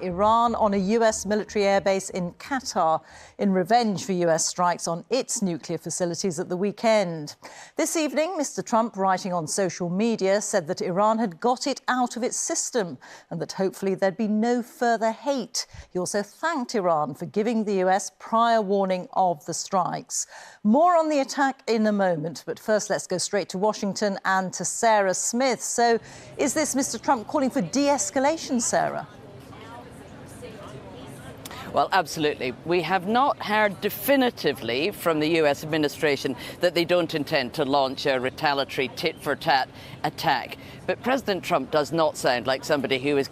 Iran on a US military airbase in Qatar in revenge for US strikes on its nuclear facilities at the weekend. This evening, Mr. Trump, writing on social media, said that Iran had got it out of its system and that hopefully there'd be no further hate. He also thanked Iran for giving the US prior warning of the strikes. More on the attack in a moment, but first let's go straight to Washington and to Sarah Smith. So is this Mr. Trump calling for de-escalation, Sarah? Well, absolutely. We have not heard definitively from the US administration that they don't intend to launch a retaliatory tit-for-tat attack. But President Trump does not sound like somebody who is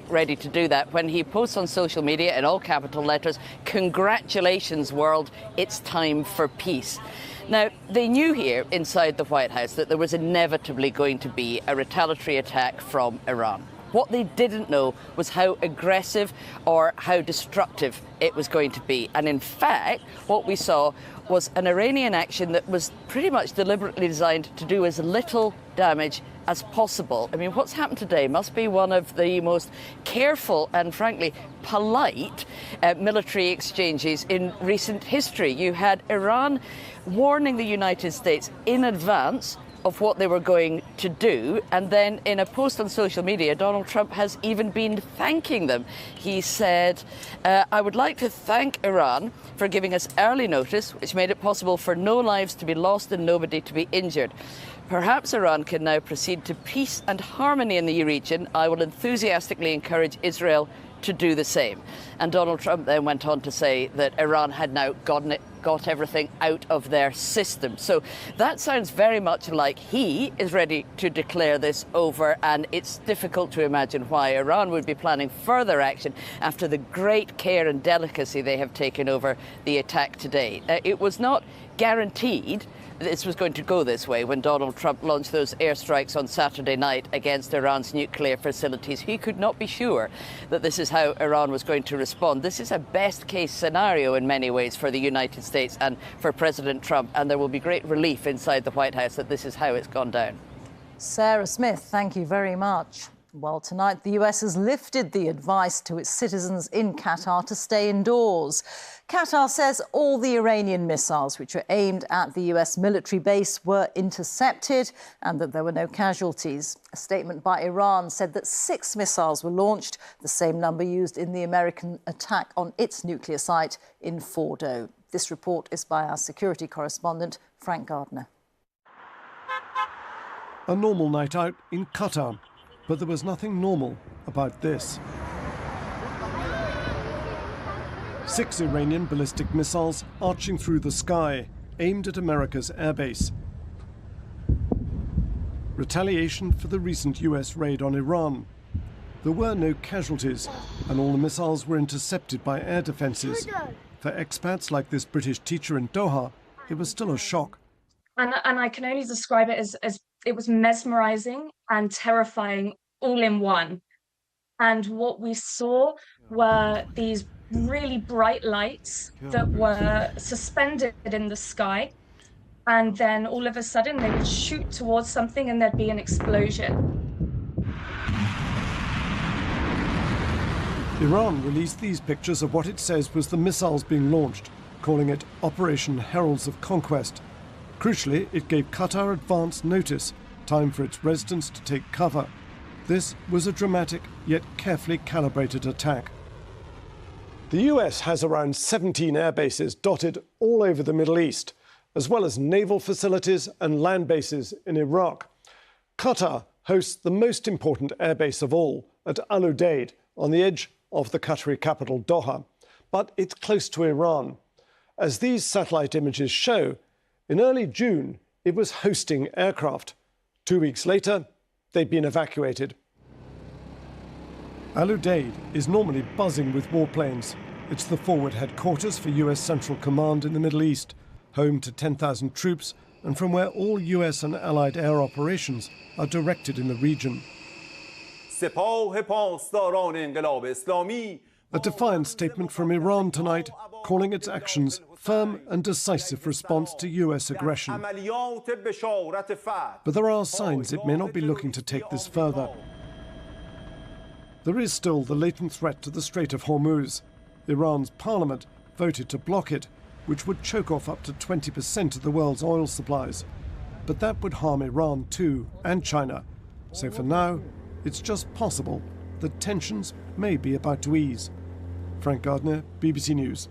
ready to do that when he posts on social media in all capital letters, "Congratulations, world, it's time for peace." Now, they knew here inside the White House that there was inevitably going to be a retaliatory attack from Iran. What they didn't know was how aggressive or how destructive it was going to be. And in fact, what we saw was an Iranian action that was pretty much deliberately designed to do as little damage as possible. I mean, what's happened today must be one of the most careful and, frankly, polite military exchanges in recent history. You had Iran warning the United States in advance of what they were going to do. And then in a post on social media, Donald Trump has even been thanking them. He said, "I would like to thank Iran for giving us early notice, which made it possible for no lives to be lost and nobody to be injured. Perhaps Iran can now proceed to peace and harmony in the region. I will enthusiastically encourage Israel to do the same." And Donald Trump then went on to say that Iran had now got everything out of their system. So that sounds very much like he is ready to declare this over, and it's difficult to imagine why Iran would be planning further action after the great care and delicacy they have taken over the attack today. It was not guaranteed this was going to go this way when Donald Trump launched those airstrikes on Saturday night against Iran's nuclear facilities. He could not be sure that this is how Iran was going to respond. This is a best-case scenario in many ways for the United States and for President Trump, and there will be great relief inside the White House that this is how it's gone down. Sarah Smith, thank you very much. Well, tonight the US has lifted the advice to its citizens in Qatar to stay indoors. Qatar says all the Iranian missiles which were aimed at the US military base were intercepted and that there were no casualties. A statement by Iran said that 6 missiles were launched, the same number used in the American attack on its nuclear site in Fordo. This report is by our security correspondent, Frank Gardner. A normal night out in Qatar. But there was nothing normal about this. 6 Iranian ballistic missiles arching through the sky, aimed at America's airbase. Retaliation for the recent US raid on Iran. There were no casualties, and all the missiles were intercepted by air defences. For expats like this British teacher in Doha, it was still a shock. And I can only describe it as it was mesmerizing and terrifying all in one. And what we saw were these really bright lights that were suspended in the sky. And then all of a sudden they would shoot towards something and there'd be an explosion. Iran released these pictures of what it says was the missiles being launched, calling it Operation Heralds of Conquest. Crucially, it gave Qatar advance notice, time for its residents to take cover. This was a dramatic yet carefully calibrated attack. The US has around 17 air bases dotted all over the Middle East, as well as naval facilities and land bases in Iraq. Qatar hosts the most important airbase of all at Al Udeid, on the edge of the Qatari capital Doha. But it's close to Iran. As these satellite images show, in early June, it was hosting aircraft. 2 weeks later, they'd been evacuated. Al Udeid is normally buzzing with warplanes. It's the forward headquarters for US Central Command in the Middle East, home to 10,000 troops, and from where all US and allied air operations are directed in the region. A defiant statement from Iran tonight, calling its actions firm and decisive response to US aggression. But there are signs it may not be looking to take this further. There is still the latent threat to the Strait of Hormuz. Iran's parliament voted to block it, which would choke off up to 20% of the world's oil supplies. But that would harm Iran too, and China. So for now, it's just possible that tensions may be about to ease. Frank Gardner, BBC News.